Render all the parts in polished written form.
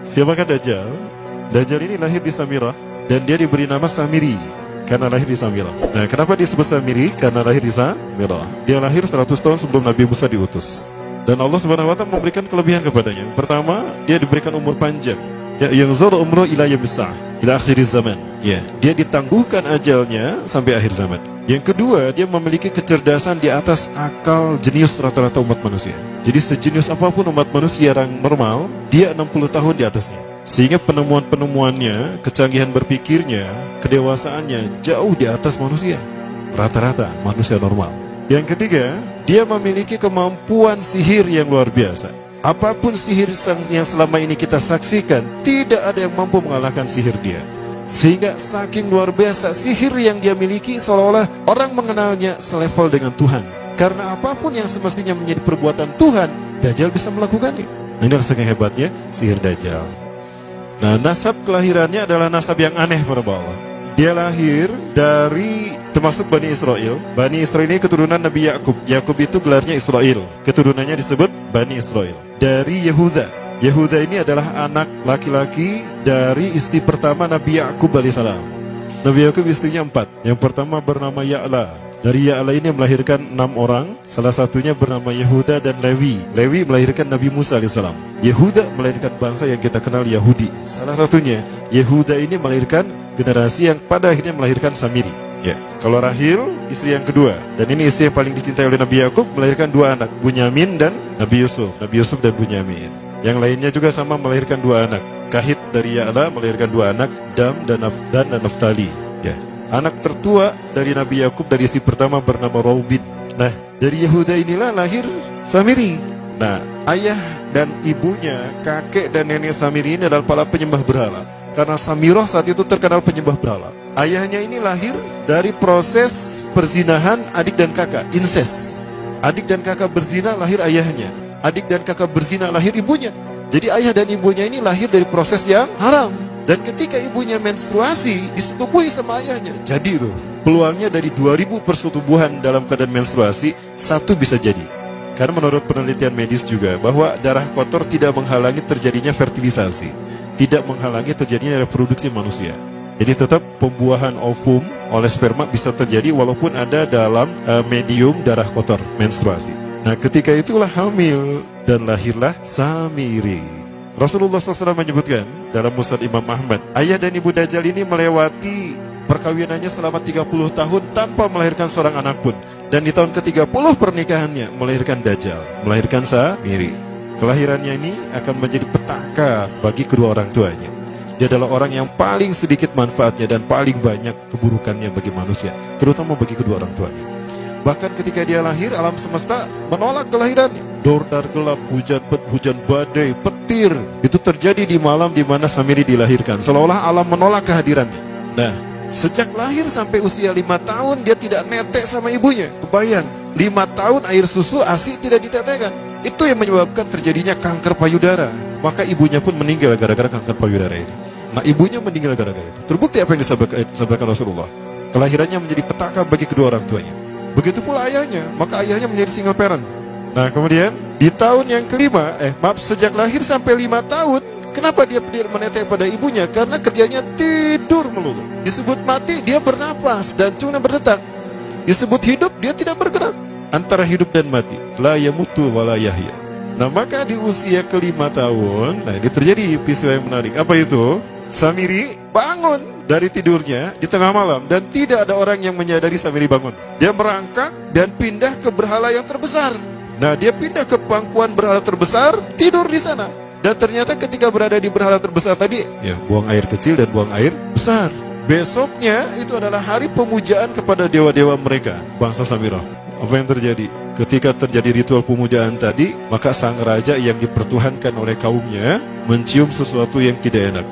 Siapakah Dajjal? Dajjal ini lahir di Samirah dan dia diberi nama Samiri karena lahir di Samirah. Nah, kenapa disebut Samiri? Karena lahir di Samirah. Dia lahir 100 tahun sebelum Nabi Musa diutus. Dan Allah Subhanahu wa taala memberikan kelebihan kepadanya. Pertama, dia diberikan umur panjang. Ya, yang zul umru ila yamsah, ila akhir zaman. Ya, dia ditangguhkan ajalnya sampai akhir zaman. Yang kedua, dia memiliki kecerdasan di atas akal jenius rata-rata umat manusia. Jadi sejenius apapun umat manusia yang normal, dia 60 tahun di atasnya. Sehingga penemuan-penemuannya, kecanggihan berpikirnya, kedewasaannya jauh di atas manusia. Rata-rata manusia normal. Yang ketiga, dia memiliki kemampuan sihir yang luar biasa. Apapun sihir yang selama ini kita saksikan, tidak ada yang mampu mengalahkan sihir dia. Sehingga saking luar biasa sihir yang dia miliki, seolah-olah orang mengenalnya selevel dengan Tuhan. Karena apapun yang semestinya menjadi perbuatan Tuhan, Dajjal bisa melakukannya. Ini adalah saking hebatnya sihir Dajjal. Nah, nasab kelahirannya adalah nasab yang aneh para Allah. Dia lahir dari termasuk Bani Israel. Bani Israel ini keturunan Nabi Yakub. Yakub itu gelarnya Israel. Keturunannya disebut Bani Israel. Dari Yehuda. Yehuda ini adalah anak laki-laki dari istri pertama Nabi Yakub alaihissalam. Nabi Yakub istrinya 4. Yang pertama bernama Ya'la. Dari Ya'la ini melahirkan 6 orang. Salah satunya bernama Yehuda dan Lewi. Lewi melahirkan Nabi Musa alaihissalam. Yehuda melahirkan bangsa yang kita kenal Yahudi. Salah satunya Yehuda ini melahirkan generasi yang pada akhirnya melahirkan Samiri. Ya, kalau Rahil istri yang kedua, dan ini istri yang paling dicintai oleh Nabi Yakub, melahirkan 2 anak, Bunyamin dan Nabi Yusuf. Nabi Yusuf dan Bunyamin. Yang lainnya juga sama melahirkan 2 anak. Kahit dari Ya'la melahirkan 2 anak, Dam dan Naftali. Ya. Anak tertua dari Nabi Yakub dari istri pertama bernama Raubin. Nah, dari Yehuda inilah lahir Samiri. Nah, ayah dan ibunya, kakek dan nenek Samiri ini adalah para penyembah berhala. Karena Samirah saat itu terkenal penyembah berhala. Ayahnya ini lahir dari proses perzinahan adik dan kakak, incest. Adik dan kakak berzina, lahir ayahnya. Adik dan kakak berzina, lahir ibunya. Jadi ayah dan ibunya ini lahir dari proses yang haram. Dan ketika ibunya menstruasi, disetubuhi sama ayahnya. Jadi itu, peluangnya dari 2000 persetubuhan dalam keadaan menstruasi, 1 bisa jadi. Karena menurut penelitian medis juga, bahwa darah kotor tidak menghalangi terjadinya fertilisasi. Tidak menghalangi terjadinya reproduksi manusia. Jadi tetap pembuahan ovum oleh sperma bisa terjadi walaupun ada dalam medium darah kotor, menstruasi. Nah, ketika itulah hamil dan lahirlah Samiri. Rasulullah SAW menyebutkan dalam Musnad Imam Ahmad, ayah dan ibu Dajjal ini melewati perkawinannya selama 30 tahun tanpa melahirkan seorang anak pun. Dan di tahun ke-30 pernikahannya melahirkan Dajjal, melahirkan Samiri. Kelahirannya ini akan menjadi petaka bagi kedua orang tuanya. Dia adalah orang yang paling sedikit manfaatnya dan paling banyak keburukannya bagi manusia, terutama bagi kedua orang tuanya. Bahkan ketika dia lahir, alam semesta menolak kelahirannya. Dordar gelap, hujan badai, petir. Itu terjadi di malam di mana Samiri dilahirkan. Seolah-olah alam menolak kehadirannya. Nah, sejak lahir sampai usia 5 tahun, dia tidak netek sama ibunya. Kebayang, 5 tahun air susu ASI tidak ditetekkan. Itu yang menyebabkan terjadinya kanker payudara. Maka ibunya pun meninggal gara-gara kanker payudara ini. Nah, ibunya meninggal gara-gara itu. Terbukti apa yang disampaikan Rasulullah. Kelahirannya menjadi petaka bagi kedua orang tuanya. Begitu pula ayahnya, maka ayahnya menjadi single parent. Nah, kemudian di tahun yang kelima, sejak lahir sampai 5 tahun, kenapa dia menetek pada ibunya? Karena kerjanya tidur melulu. Disebut mati, dia bernapas dan cuma berdetak. Disebut hidup, dia tidak bergerak. Antara hidup dan mati, la yamutu wa la yahya. Nah, maka di usia ke-5 tahun, nah ini terjadi peristiwa yang menarik. Apa itu? Samiri bangun dari tidurnya di tengah malam dan tidak ada orang yang menyadari Samiri bangun. Dia merangkak dan pindah ke berhala yang terbesar. Nah, dia pindah ke pangkuan berhala terbesar, tidur di sana. Dan ternyata ketika berada di berhala terbesar tadi, ya buang air kecil dan buang air besar. Besoknya itu adalah hari pemujaan kepada dewa-dewa mereka, bangsa Samirah. Apa yang terjadi? Ketika terjadi ritual pemujaan tadi, maka sang raja yang dipertuhankan oleh kaumnya mencium sesuatu yang tidak enak.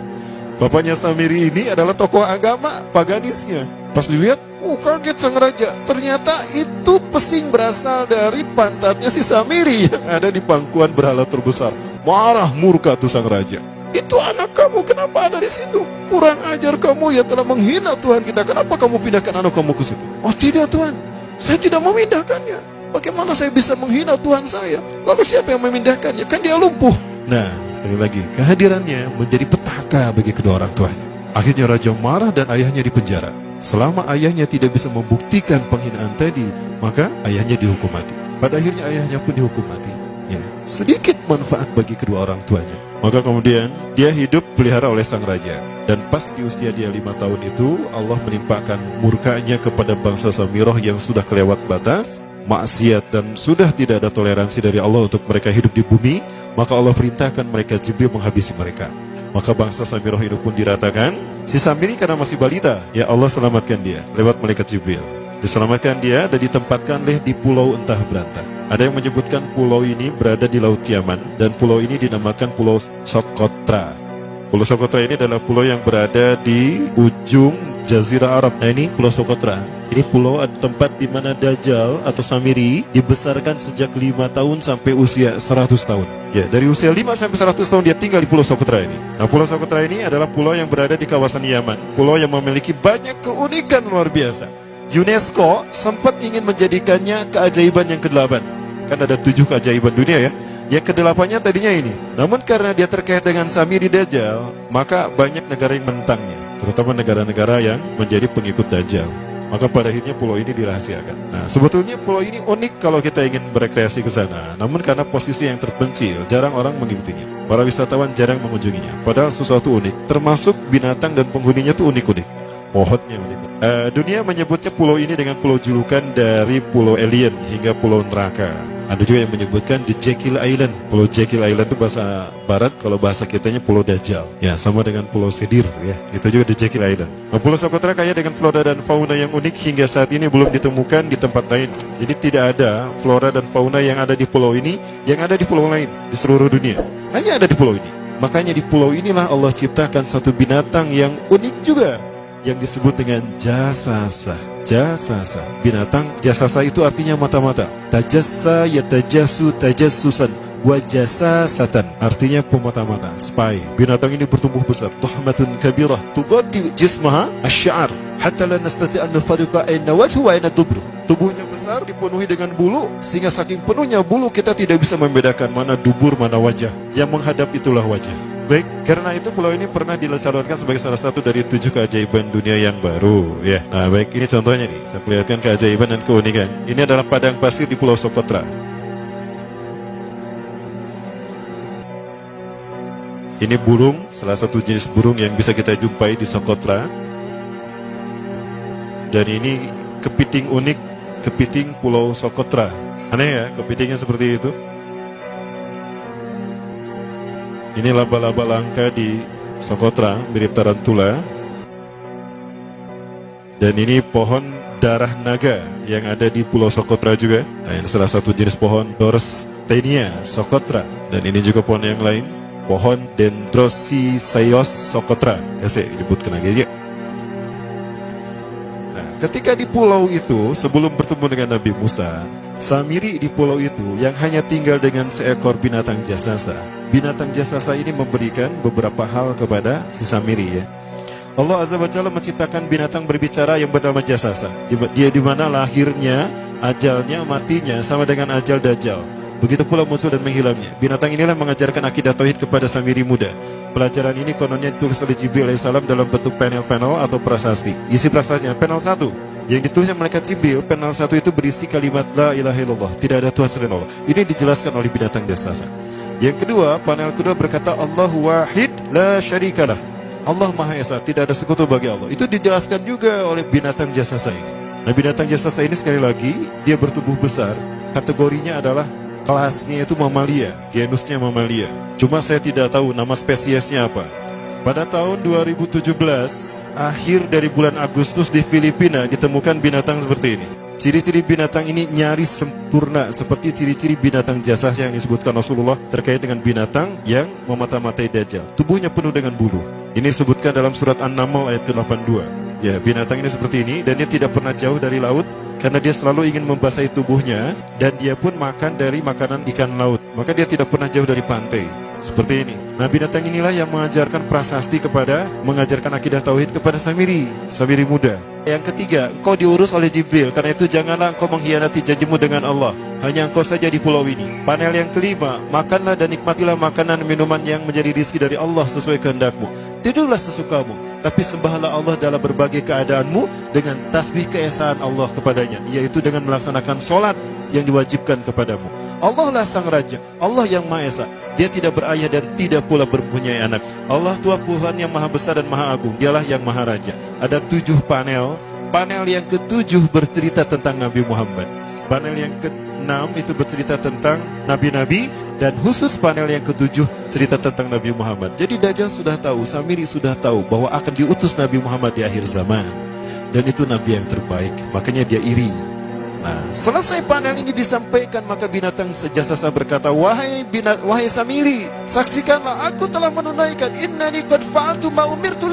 Bapaknya Samiri ini adalah tokoh agama paganisnya. Pas dilihat, kaget sang raja. Ternyata itu pesing berasal dari pantatnya si Samiri yang ada di pangkuan berhala terbesar. Marah murka tuh sang raja. Itu anak kamu, kenapa ada di situ? Kurang ajar kamu yang telah menghina Tuhan kita. Kenapa kamu pindahkan anak kamu ke situ? Oh tidak Tuhan, saya tidak memindahkannya. Bagaimana saya bisa menghina Tuhan saya? Lalu siapa yang memindahkannya? Kan dia lumpuh. Nah, sekali lagi, kehadirannya menjadi petaka bagi kedua orang tuanya. Akhirnya raja marah dan ayahnya dipenjara. Selama ayahnya tidak bisa membuktikan penghinaan tadi, maka ayahnya dihukum mati. Pada akhirnya ayahnya pun dihukum mati. Ya, sedikit manfaat bagi kedua orang tuanya. Maka kemudian dia hidup pelihara oleh sang raja. Dan pas di usia dia 5 tahun itu, Allah menimpakan murkanya kepada bangsa Samirah yang sudah kelewat batas, maksiat, dan sudah tidak ada toleransi dari Allah untuk mereka hidup di bumi. Maka Allah perintahkan mereka Jibril menghabisi mereka. Maka bangsa Samirah itu pun diratakan. Si Samiri karena masih balita, ya Allah selamatkan dia lewat malaikat Jibril. Diselamatkan dia dan ditempatkan di pulau entah berantah. Ada yang menyebutkan pulau ini berada di Laut Yaman, dan pulau ini dinamakan Pulau Socotra. Pulau Socotra ini adalah pulau yang berada di ujung Jazirah Arab. Nah, ini Pulau Socotra. Ini pulau tempat di mana Dajjal atau Samiri dibesarkan sejak 5 tahun sampai usia 100 tahun. Ya, dari usia 5 sampai 100 tahun dia tinggal di Pulau Socotra ini. Nah, Pulau Socotra ini adalah pulau yang berada di kawasan Yaman. Pulau yang memiliki banyak keunikan luar biasa. UNESCO sempat ingin menjadikannya keajaiban yang ke-8. Kan ada 7 keajaiban dunia ya. Yang ke-8-nya tadinya ini. Namun karena dia terkait dengan Samiri Dajjal, maka banyak negara yang menentangnya, terutama negara-negara yang menjadi pengikut Dajjal. Maka pada akhirnya pulau ini dirahasiakan. Nah, sebetulnya pulau ini unik kalau kita ingin berekreasi ke sana. Namun karena posisi yang terpencil, jarang orang mengikutinya. Para wisatawan jarang mengunjunginya. Padahal sesuatu unik, termasuk binatang dan penghuninya itu unik-unik. Pohonnya unik. Dunia menyebutnya pulau ini dengan pulau julukan dari pulau alien hingga pulau neraka. Ada juga yang menyebutkan The Jekyll Island. Pulau Jekyll Island itu bahasa barat, kalau bahasa kitanya Pulau Dajjal. Ya, sama dengan Pulau Sedir ya. Itu juga The Jekyll Island. Nah, Pulau Socotra kaya dengan flora dan fauna yang unik hingga saat ini belum ditemukan di tempat lain. Jadi tidak ada flora dan fauna yang ada di pulau ini yang ada di pulau lain di seluruh dunia. Hanya ada di pulau ini. Makanya di pulau inilah Allah ciptakan satu binatang yang unik juga, yang disebut dengan jasasa. Jasasa, binatang jasasa itu artinya mata-mata. Tajassa yatajassu tajassusan wa jasasatan, artinya pemata-mata, spy. Binatang ini bertumbuh besar, tahmatun kabirah tughaddi jismaha asy-sya'r hatta la nastati' an nafariqa ayna wajhu wa ayna dubru. Tubuhnya besar, dipenuhi dengan bulu, sehingga saking penuhnya bulu kita tidak bisa membedakan mana dubur mana wajah. Yang menghadap itulah wajah. Baik, karena itu pulau ini pernah dilesarkan sebagai salah satu dari 7 keajaiban dunia yang baru ya. Nah baik, ini contohnya nih, saya perlihatkan keajaiban dan keunikan. Ini adalah padang pasir di Pulau Socotra. Ini burung, salah satu jenis burung yang bisa kita jumpai di Socotra. Dan ini kepiting unik, kepiting Pulau Socotra. Aneh ya, kepitingnya seperti itu. Ini laba-laba langka di Socotra, mirip tarantula. Dan ini pohon darah naga yang ada di Pulau Socotra juga. Nah, ini salah satu jenis pohon Dorstenia Socotra. Dan ini juga pohon yang lain, pohon Dendrocysaios Socotra. Ya, saya sebutkan lagi aja. Nah, ketika di pulau itu, sebelum bertemu dengan Nabi Musa, Samiri di pulau itu yang hanya tinggal dengan seekor binatang jasasa. Binatang jasasa ini memberikan beberapa hal kepada si Samiri ya. Allah Azza wa Jalla menciptakan binatang berbicara yang bernama jasasa. Dia di mana lahirnya, ajalnya, matinya sama dengan ajal Dajjal. Begitu pula muncul dan menghilangnya. Binatang inilah mengajarkan akidah tauhid kepada Samiri muda. Pelajaran ini kononnya ditulis oleh Jibril alaihissalam dalam bentuk panel-panel atau prasasti. Isi prasastinya panel 1. Yang ditulisnya malaikat Jibril, panel 1 itu berisi kalimat La ilaha illallah, tidak ada Tuhan selain Allah. Ini dijelaskan oleh binatang jasasa. Yang kedua, panel kedua berkata Allahu wahid la syarikalah. Allah Maha Esa, tidak ada sekutu bagi Allah. Itu dijelaskan juga oleh binatang jasasa ini. Nah, binatang jasasa ini sekali lagi dia bertubuh besar. Kategorinya adalah kelasnya itu mamalia, genusnya mamalia. Cuma saya tidak tahu nama spesiesnya apa. Pada tahun 2017, akhir dari bulan Agustus di Filipina ditemukan binatang seperti ini. Ciri-ciri binatang ini nyaris sempurna seperti ciri-ciri binatang jasasa yang disebutkan Rasulullah terkait dengan binatang yang memata-matai Dajjal. Tubuhnya penuh dengan bulu. Ini disebutkan dalam surat An-Naml ayat ke-82. Ya, binatang ini seperti ini dan dia tidak pernah jauh dari laut karena dia selalu ingin membasahi tubuhnya dan dia pun makan dari makanan ikan laut. Maka dia tidak pernah jauh dari pantai. Seperti ini. Nah, binatang inilah yang mengajarkan prasasti mengajarkan akidah tauhid kepada Samiri muda. Yang ketiga, engkau diurus oleh Jibril, karena itu janganlah engkau mengkhianati janjimu dengan Allah. Hanya engkau saja di pulau ini. Panel yang kelima, makanlah dan nikmatilah makanan minuman yang menjadi rezeki dari Allah sesuai kehendakmu. Tidurlah sesukamu, tapi sembahlah Allah dalam berbagai keadaanmu dengan tasbih keesaan Allah kepadanya, yaitu dengan melaksanakan sholat yang diwajibkan kepadamu. Allah lah sang raja, Allah yang Maha Esa. Dia tidak berayah dan tidak pula mempunyai anak. Allah Tuhan Tuhan yang maha besar dan maha agung. Dialah yang maha raja. Ada 7 panel. Panel yang ke-7 bercerita tentang Nabi Muhammad. Panel yang ke-6 itu bercerita tentang nabi-nabi. Dan khusus panel yang ke-7 cerita tentang Nabi Muhammad. Jadi Dajjal sudah tahu, Samiri sudah tahu bahwa akan diutus Nabi Muhammad di akhir zaman. Dan itu Nabi yang terbaik. Makanya dia iri. Nah, selesai panel ini disampaikan, maka binatang sejasasa berkata, wahai Samiri, saksikanlah aku telah menunaikan innani qad fa'altu ma umirtu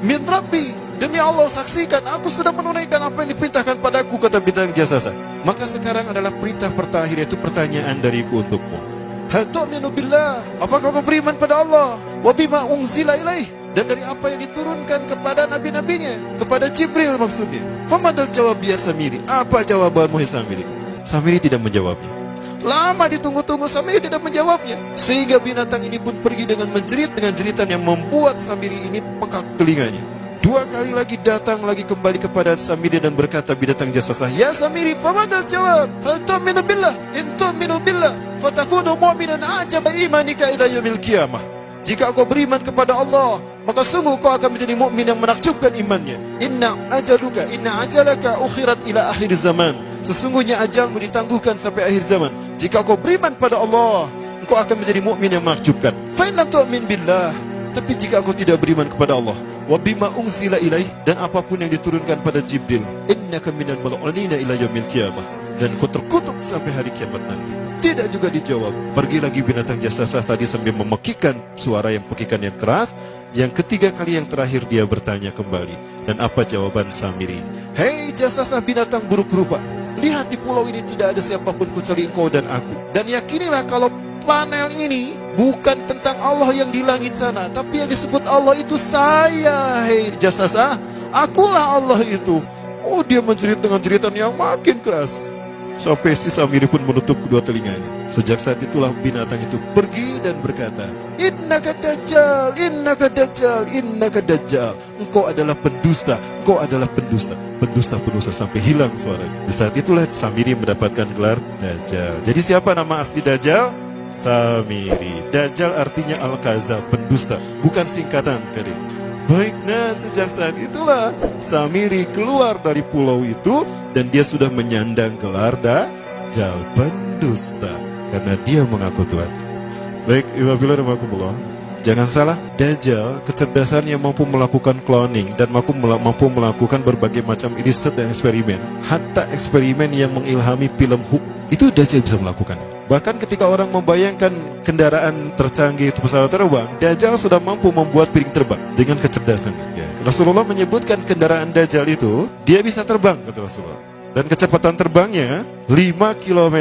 min rabbi. Demi Allah, saksikan aku sudah menunaikan apa yang diperintahkan padaku, kata binatang jasasa. Maka sekarang adalah perintah terakhir, yaitu pertanyaan dariku untukmu. Hal tu'minu billah, apakah kau beriman pada Allah? Wa bima unzila ilaih, dan dari apa yang diturunkan kepada nabi-nabinya, kepada Jibril maksudnya. Famadal jawab ya Samiri, apa jawabanmu ya Samiri? Samiri tidak menjawabnya. Lama ditunggu-tunggu, Samiri tidak menjawabnya. Sehingga binatang ini pun pergi dengan menjerit, dengan jeritan yang membuat Samiri ini pekak telinganya. 2 kali lagi datang lagi kembali kepada Samiri dan berkata binatang jasasa, ya Samiri, famadal jawab, hal tu'minu billah, in tu'minu billah, fatakunu mu'minan ajaba imanika ila yaumil qiyamah. Jika kau beriman kepada Allah, maka sungguh kau akan menjadi mukmin yang menakjubkan imannya. Inna ajalaka ukhirat ila akhir zaman. Sesungguhnya ajalmu ditangguhkan sampai akhir zaman. Jika kau beriman pada Allah, engkau akan menjadi mukmin yang menakjubkan. Fa in lam tu'min billah, tapi jika kau tidak beriman kepada Allah, wa bima unzila ilaih, dan apapun yang diturunkan pada Jibril, innaka minal mal'unina ila yaumil qiyamah, dan kau terkutuk sampai hari kiamat nanti. Tidak juga dijawab. Pergi lagi binatang jasasa tadi sambil memekikan suara yang pekikan yang keras. Yang ketiga kali yang terakhir dia bertanya kembali. Dan apa jawaban Samiri? Hei jasasa binatang buruk rupa, lihat di pulau ini tidak ada siapapun kecuali engkau dan aku. Dan yakinilah kalau panel ini bukan tentang Allah yang di langit sana, tapi yang disebut Allah itu saya. Hei jasasa, akulah Allah itu. Oh, dia menjerit dengan jeritan yang makin keras. Sampai si Samiri pun menutup kedua telinganya. Sejak saat itulah binatang itu pergi dan berkata, innaka dajjal, innaka dajjal, innaka dajjal. Engkau adalah pendusta, engkau adalah pendusta. Pendusta sampai hilang suaranya. Di saat itulah Samiri mendapatkan gelar Dajjal. Jadi siapa nama asli Dajjal? Samiri. Dajjal artinya Al-Kazab, pendusta, bukan singkatan kali. Baik, nah sejak saat itulah Samiri keluar dari pulau itu dan dia sudah menyandang gelar Dajjal, pendusta, karena dia mengaku Tuhan. Baik, Iwabillah, jangan salah, Dajjal kecerdasannya mampu melakukan cloning dan mampu melakukan berbagai macam riset dan eksperimen. Hatta eksperimen yang mengilhami film Hook itu Dajjal bisa melakukan. Bahkan ketika orang membayangkan kendaraan tercanggih itu pesawat terbang, Dajjal sudah mampu membuat piring terbang dengan kecerdasan. Ya. Rasulullah menyebutkan kendaraan Dajjal itu, dia bisa terbang, kata Rasulullah. Dan kecepatan terbangnya 5 km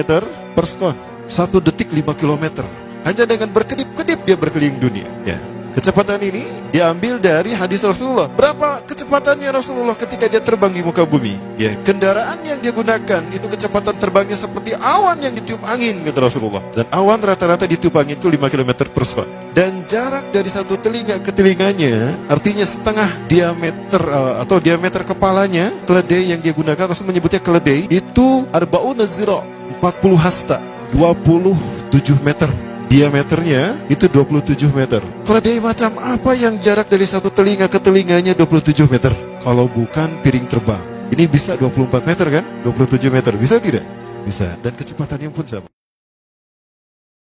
per sekon. 1 detik 5 km. Hanya dengan berkedip-kedip dia berkeliling dunia. Ya. Kecepatan ini diambil dari hadis Rasulullah. Berapa kecepatannya Rasulullah ketika dia terbang di muka bumi? Ya, kendaraan yang dia gunakan itu kecepatan terbangnya seperti awan yang ditiup angin, kata Rasulullah. Dan awan rata-rata ditiup angin itu 5 km per sekon. Dan jarak dari satu telinga ke telinganya, artinya setengah diameter atau diameter kepalanya, keledai yang dia gunakan, Rasul menyebutnya keledai, itu arba'una zira, 40 hasta, 27 meter. Diameternya itu 27 meter. Keledai macam apa yang jarak dari satu telinga ke telinganya 27 meter? Kalau bukan piring terbang. Ini bisa 24 meter kan? 27 meter. Bisa tidak? Bisa. Dan kecepatannya pun sama.